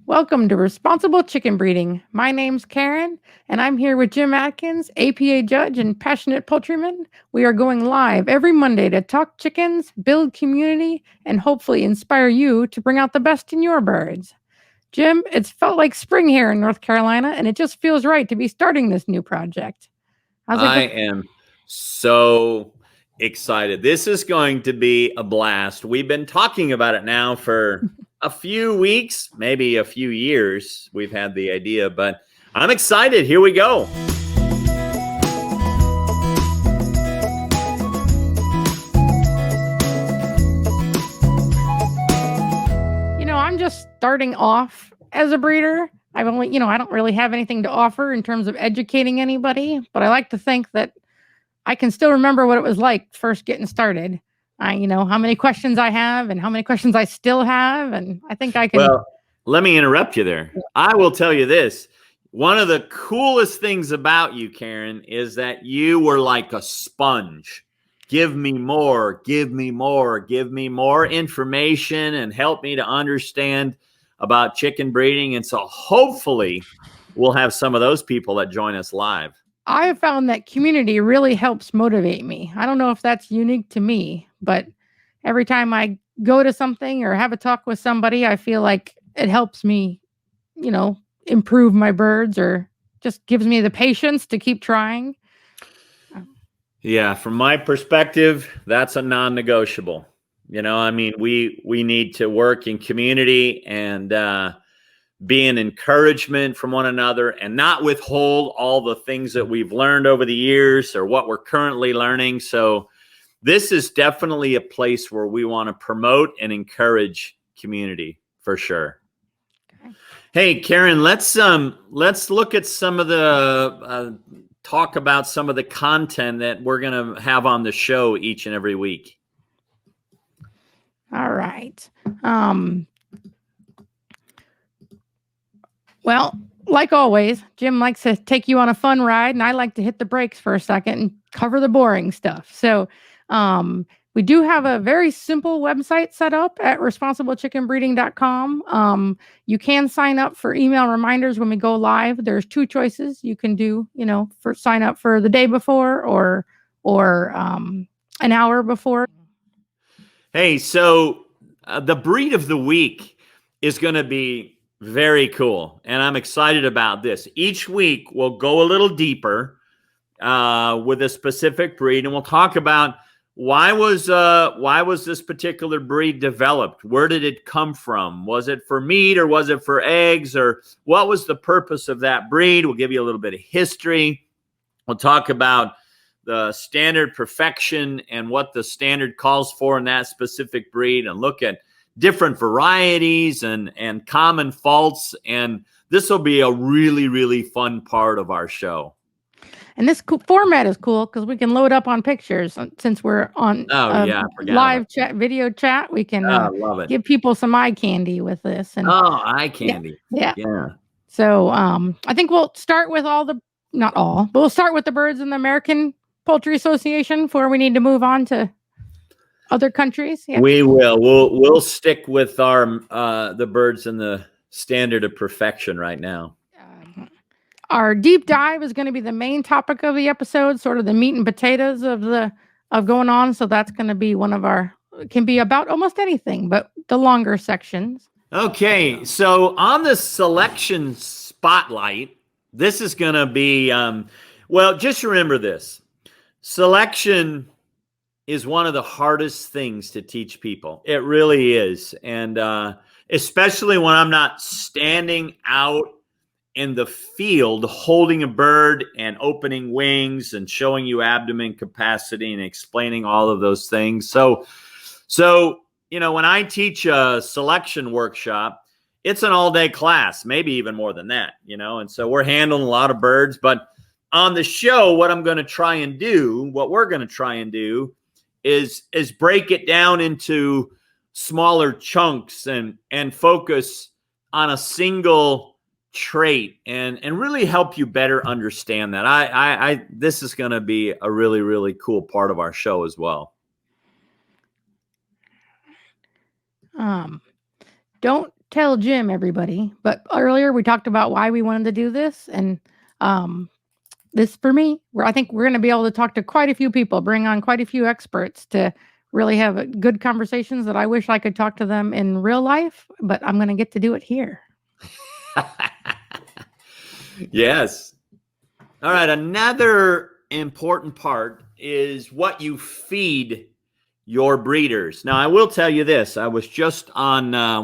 Welcome to Responsible Chicken Breeding. My name's Karen, and I'm here with Jim Atkins, APA judge and passionate poultryman. We are going live every Monday to talk chickens, build community, and hopefully inspire you to bring out the best in your birds. Jim, it's felt like spring here in North Carolina, and it just feels right to be starting this new project. I am so excited. This is going to be a blast. We've been talking about it now for a few weeks, maybe a few years. We've had the idea, but I'm excited. Here we go. I'm just starting off as a breeder. I don't really have anything to offer in terms of educating anybody, but I like to think that I can still remember what it was like first getting started. How many questions I have and how many questions I still have. And I think I can. Well, let me interrupt you there. I will tell you this. One of the coolest things about you, Karen, is that you were like a sponge. Give me more, give me more, give me more information and help me to understand about chicken breeding. And so hopefully we'll have some of those people that join us live. I have found that community really helps motivate me. I don't know if that's unique to me, but every time I go to something or have a talk with somebody, I feel like it helps me, improve my birds or just gives me the patience to keep trying. Yeah, from my perspective, that's a non-negotiable. We need to work in community and be an encouragement from one another and not withhold all the things that we've learned over the years or what we're currently learning. So this is definitely a place where we want to promote and encourage community for sure. Okay. Hey, Karen, let's look at some of the talk about some of the content that we're going to have on the show each and every week. All right. Well, like always, Jim likes to take you on a fun ride, and I like to hit the brakes for a second and cover the boring stuff. So we do have a very simple website set up at responsiblechickenbreeding.com. You can sign up for email reminders when we go live. There's two choices you can do, for sign up for the day before or an hour before. Hey, so the breed of the week is going to be very cool, and I'm excited about this. Each week, we'll go a little deeper with a specific breed, and we'll talk about why was this particular breed developed? Where did it come from? Was it for meat or was it for eggs? Or what was the purpose of that breed? We'll give you a little bit of history. We'll talk about the standard perfection and what the standard calls for in that specific breed and look at different varieties and common faults. And this will be a really, really fun part of our show. And this format is cool because we can load up on pictures since we're on live chat, video chat. We can give people some eye candy with this. And eye candy. Yeah. So I think we'll start with not all, but we'll start with the birds in the American Poultry Association before we need to move on to other countries. Yeah. We will. We'll stick with our the birds in the standard of perfection right now. Our deep dive is going to be the main topic of the episode, sort of the meat and potatoes of going on. So that's going to be can be about almost anything, but the longer sections. Okay. So on the selection spotlight, this is going to be, just remember this. Selection is one of the hardest things to teach people. It really is. And especially when I'm not standing out in the field holding a bird and opening wings and showing you abdomen capacity and explaining all of those things. So when I teach a selection workshop, it's an all-day class, maybe even more than that, and so we're handling a lot of birds. But on the show, what we're going to try and do is break it down into smaller chunks and focus on a single trait and really help you better understand that. This is going to be a really, really cool part of our show as well. Don't tell Jim, everybody, but earlier we talked about why we wanted to do this, and this for me, where I think we're going to be able to talk to quite a few people, bring on quite a few experts to really have good conversations that I wish I could talk to them in real life, but I'm going to get to do it here. Yes. All right. Another important part is what you feed your breeders. Now, I will tell you this. I was just on I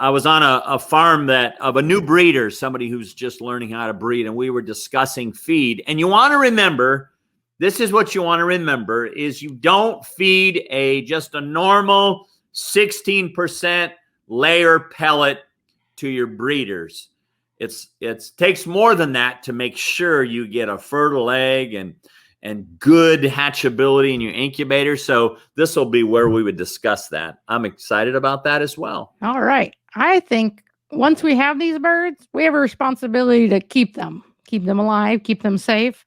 was on a farm of a new breeder, somebody who's just learning how to breed, and we were discussing feed. And you want to remember, this is what you want to remember, is you don't feed just a normal 16% layer pellet to your breeders. It takes more than that to make sure you get a fertile egg and good hatchability in your incubator. So this will be where we would discuss that. I'm excited about that as well. All right. I think once we have these birds, we have a responsibility to keep them alive, keep them safe.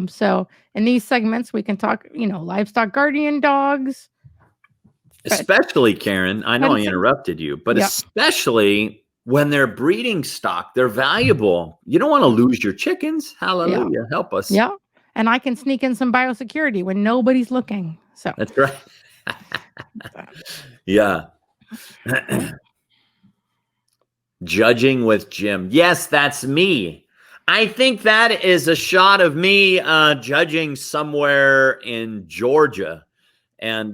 So in these segments, we can talk, livestock guardian dogs. Especially, Karen, I know I interrupted you, but especially when they're breeding stock, they're valuable. You don't want to lose your chickens. Hallelujah. Yeah. Help us. Yeah. And I can sneak in some biosecurity when nobody's looking. So that's right. Yeah. Judging with Jim. Yes, that's me. I think that is a shot of me judging somewhere in Georgia. And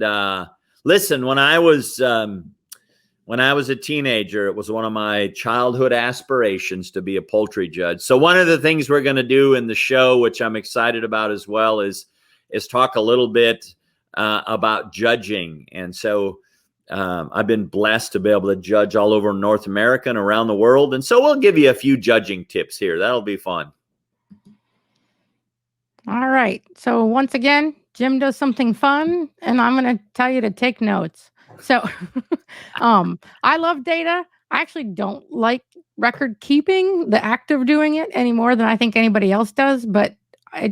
listen, when I was a teenager, it was one of my childhood aspirations to be a poultry judge. So one of the things we're going to do in the show, which I'm excited about as well, is talk a little bit about judging. And so I've been blessed to be able to judge all over North America and around the world. And so we'll give you a few judging tips here. That'll be fun. All right. So once again, Jim does something fun, and I'm going to tell you to take notes. So I love data. I actually don't like record keeping, the act of doing it, any more than I think anybody else does. But I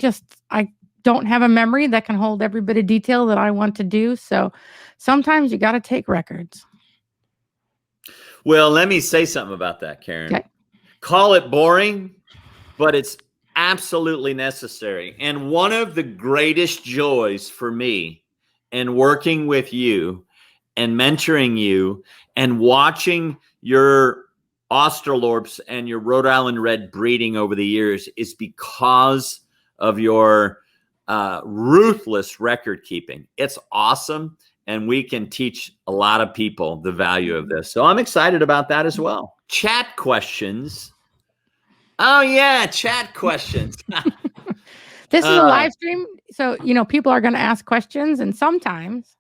don't have a memory that can hold every bit of detail that I want to do. So sometimes you got to take records. Well, let me say something about that, Karen. Okay. Call it boring, but it's absolutely necessary. And one of the greatest joys for me in working with you and mentoring you and watching your Australorps and your Rhode Island Red breeding over the years is because of your ruthless record keeping. It's awesome. And we can teach a lot of people the value of this. So I'm excited about that as well. Chat questions. Oh, yeah, chat questions. This is a live stream. So, people are going to ask questions, and sometimes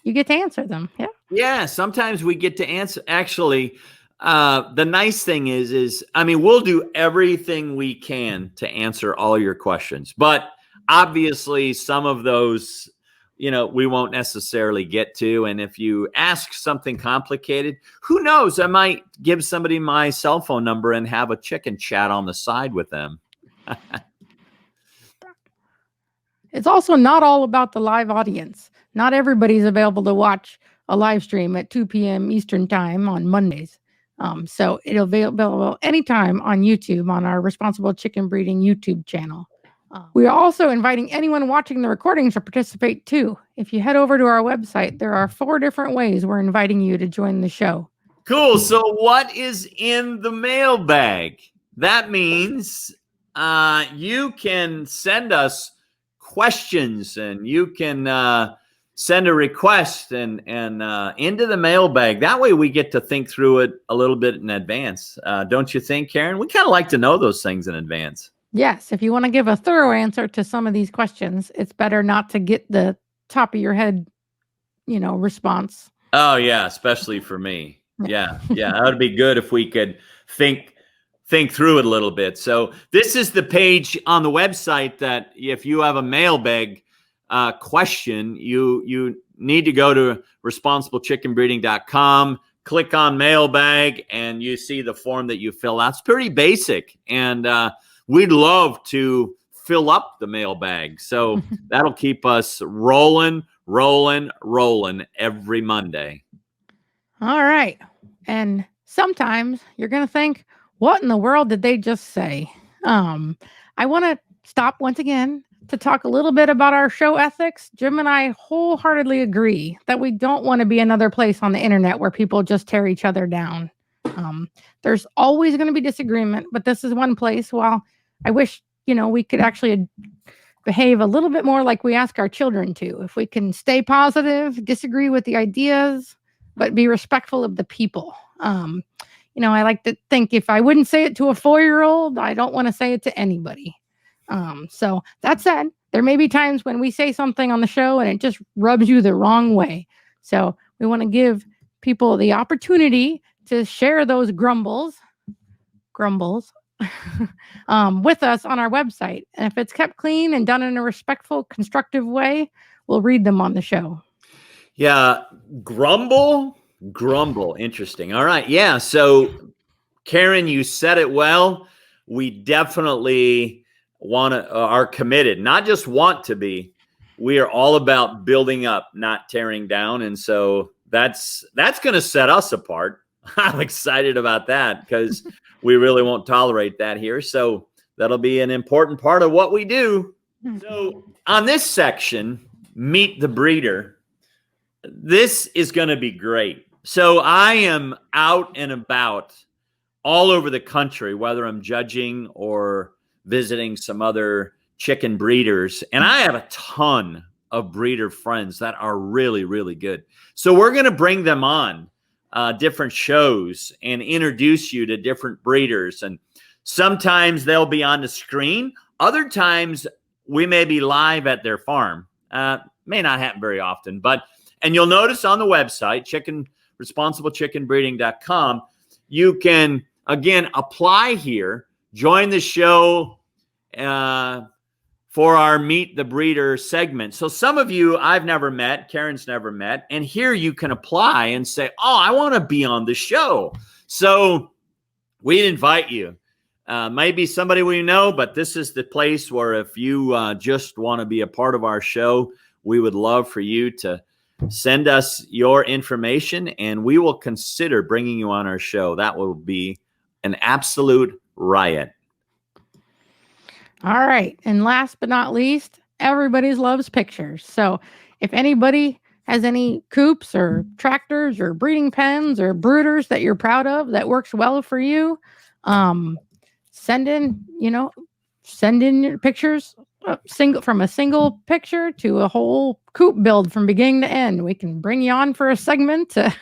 you get to answer them. Yeah. Yeah, sometimes we get to answer. Actually, the nice thing is, we'll do everything we can to answer all your questions. But obviously, some of those, we won't necessarily get to. And if you ask something complicated, who knows? I might give somebody my cell phone number and have a chicken chat on the side with them. It's also not all about the live audience. Not everybody's available to watch a live stream at 2 p.m. Eastern time on Mondays. So it'll be available anytime on YouTube on our Responsible Chicken Breeding YouTube channel. We are also inviting anyone watching the recordings to participate too. If you head over to our website, there are 4 different ways we're inviting you to join the show. Cool. So what is in the mailbag? That means you can send us questions, and you can send a request and into the mailbag. That way we get to think through it a little bit in advance. Don't you think, Karen? We kind of like to know those things in advance. Yes, if you want to give a thorough answer to some of these questions, it's better not to get the top of your head, response. Oh, yeah, especially for me. Yeah, that would be good if we could think through it a little bit. So this is the page on the website that if you have a mailbag question, you need to go to responsiblechickenbreeding.com, click on mailbag, and you see the form that you fill out. It's pretty basic, and we'd love to fill up the mailbag. So that'll keep us rolling every Monday. All right. And sometimes you're going to think, what in the world did they just say? I want to stop once again to talk a little bit about our show ethics. Jim and I wholeheartedly agree that we don't want to be another place on the internet where people just tear each other down. There's always going to be disagreement, but this is one place. Well, I wish, we could actually behave a little bit more like we ask our children to. If we can stay positive, disagree with the ideas, but be respectful of the people. I like to think if I wouldn't say it to a 4-year-old, I don't want to say it to anybody. So that said, there may be times when we say something on the show and it just rubs you the wrong way. So we want to give people the opportunity to share those grumbles with us on our website. And if it's kept clean and done in a respectful, constructive way, we'll read them on the show. Yeah, grumble. Interesting. All right. Yeah. So, Karen, you said it well. We definitely are committed, not just want to be. We are all about building up, not tearing down. And so that's going to set us apart. I'm excited about that because we really won't tolerate that here. So that'll be an important part of what we do. So on this section, Meet the Breeder, this is going to be great. So I am out and about all over the country, whether I'm judging or visiting some other chicken breeders. And I have a ton of breeder friends that are really, really good. So we're going to bring them on different shows and introduce you to different breeders. And sometimes they'll be on the screen. Other times we may be live at their farm. May not happen very often, and you'll notice on the website, responsiblechickenbreeding.com, you can, again, apply here, join the show for our Meet the Breeder segment. So some of you I've never met, Karen's never met, and here you can apply and say, oh, I want to be on the show. So we'd invite you. Maybe somebody we know, but this is the place where if you just want to be a part of our show, we would love for you to send us your information and we will consider bringing you on our show. That will be an absolute riot. All right. And last but not least, everybody loves pictures. So if anybody has any coops or tractors or breeding pens or brooders that you're proud of that works well for you, send in your pictures from a single picture to a whole coop build from beginning to end. We can bring you on for a segment to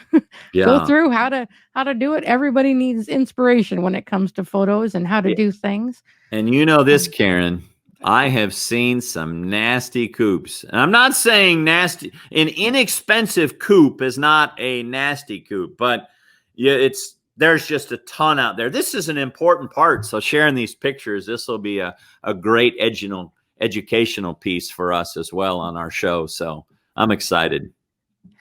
go through how to do it. Everybody needs inspiration when it comes to photos and how to do things. And you know this, Karen, I have seen some nasty coops. And I'm not saying nasty. An inexpensive coop is not a nasty coop, but there's just a ton out there. This is an important part. So sharing these pictures, this will be a great educational piece for us as well on our show. So I'm excited.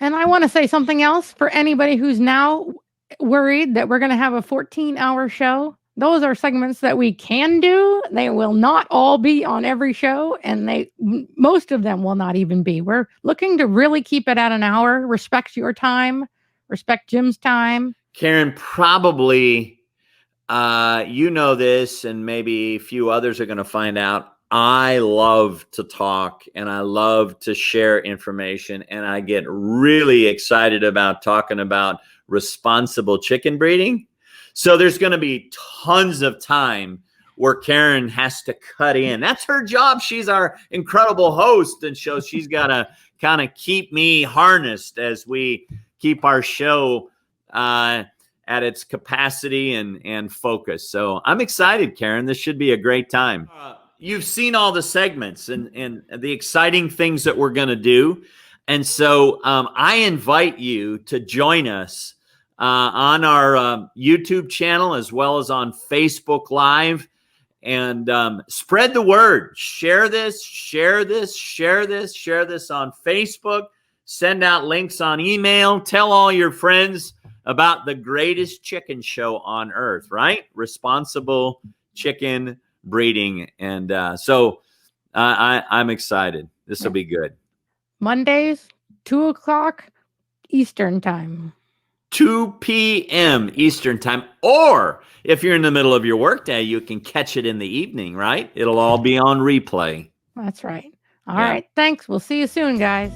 And I want to say something else for anybody who's now worried that we're going to have a 14-hour show. Those are segments that we can do. They will not all be on every show, and most of them will not even be. We're looking to really keep it at an hour, respect your time, respect Jim's time. Karen, probably you know this, and maybe a few others are going to find out. I love to talk and I love to share information, and I get really excited about talking about responsible chicken breeding. So there's going to be tons of time where Karen has to cut in. That's her job. She's our incredible host, and so she's got to kind of keep me harnessed as we keep our show at its capacity and focus. So I'm excited, Karen. This should be a great time. You've seen all the segments and the exciting things that we're going to do. And so I invite you to join us on our YouTube channel as well as on Facebook Live, and spread the word. Share this on Facebook. Send out links on email. Tell all your friends about the greatest chicken show on earth, right? Responsible chicken breeding. And so I'm excited. This will be good. Mondays, 2:00 Eastern time. 2 p.m. Eastern time. Or if you're in the middle of your workday, you can catch it in the evening, right? It'll all be on replay. That's right. All Yeah. right. Thanks. We'll see you soon, guys.